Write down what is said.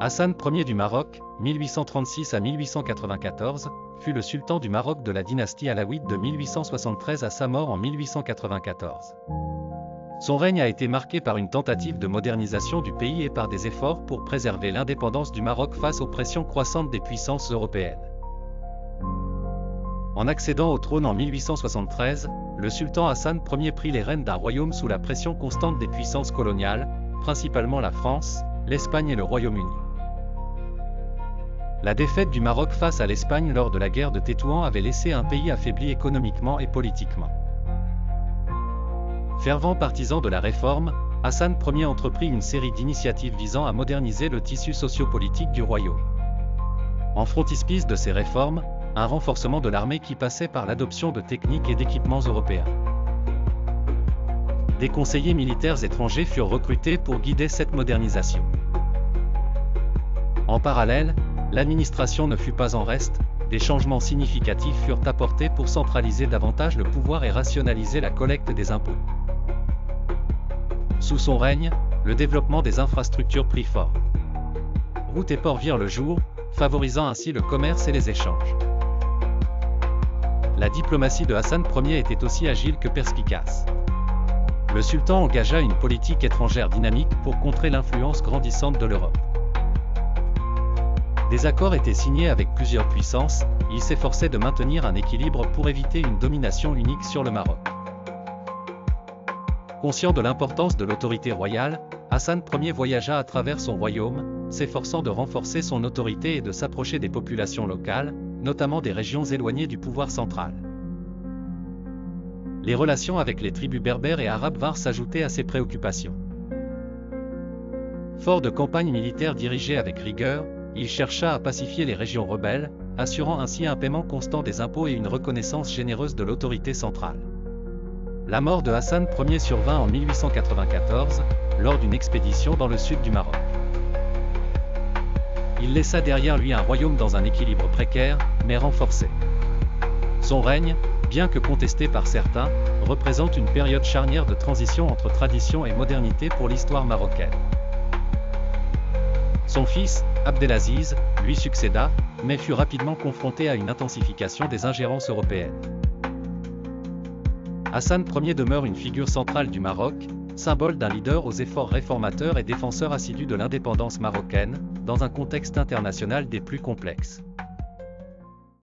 Hassan Ier du Maroc, 1836 à 1894, fut le sultan du Maroc de la dynastie alaouite de 1873 à sa mort en 1894. Son règne a été marqué par une tentative de modernisation du pays et par des efforts pour préserver l'indépendance du Maroc face aux pressions croissantes des puissances européennes. En accédant au trône en 1873, le sultan Hassan Ier prit les rênes d'un royaume sous la pression constante des puissances coloniales, principalement la France, l'Espagne et le Royaume-Uni. La défaite du Maroc face à l'Espagne lors de la guerre de Tétouan avait laissé un pays affaibli économiquement et politiquement. Fervent partisan de la réforme, Hassan Ier entreprit une série d'initiatives visant à moderniser le tissu sociopolitique du royaume. En frontispice de ces réformes, un renforcement de l'armée qui passait par l'adoption de techniques et d'équipements européens. Des conseillers militaires étrangers furent recrutés pour guider cette modernisation. En parallèle, l'administration ne fut pas en reste, des changements significatifs furent apportés pour centraliser davantage le pouvoir et rationaliser la collecte des impôts. Sous son règne, le développement des infrastructures prit forme. Routes et ports virent le jour, favorisant ainsi le commerce et les échanges. La diplomatie de Hassan Ier était aussi agile que perspicace. Le sultan engagea une politique étrangère dynamique pour contrer l'influence grandissante de l'Europe. Des accords étaient signés avec plusieurs puissances, il s'efforçait de maintenir un équilibre pour éviter une domination unique sur le Maroc. Conscient de l'importance de l'autorité royale, Hassan Ier voyagea à travers son royaume, s'efforçant de renforcer son autorité et de s'approcher des populations locales, notamment des régions éloignées du pouvoir central. Les relations avec les tribus berbères et arabes vinrent s'ajouter à ses préoccupations. Fort de campagnes militaires dirigées avec rigueur, il chercha à pacifier les régions rebelles, assurant ainsi un paiement constant des impôts et une reconnaissance généreuse de l'autorité centrale. La mort de Hassan Ier survint en 1894, lors d'une expédition dans le sud du Maroc. Il laissa derrière lui un royaume dans un équilibre précaire, mais renforcé. Son règne, bien que contesté par certains, représente une période charnière de transition entre tradition et modernité pour l'histoire marocaine. Son fils, Abdelaziz, lui succéda, mais fut rapidement confronté à une intensification des ingérences européennes. Hassan Ier demeure une figure centrale du Maroc, symbole d'un leader aux efforts réformateurs et défenseur assidu de l'indépendance marocaine, dans un contexte international des plus complexes.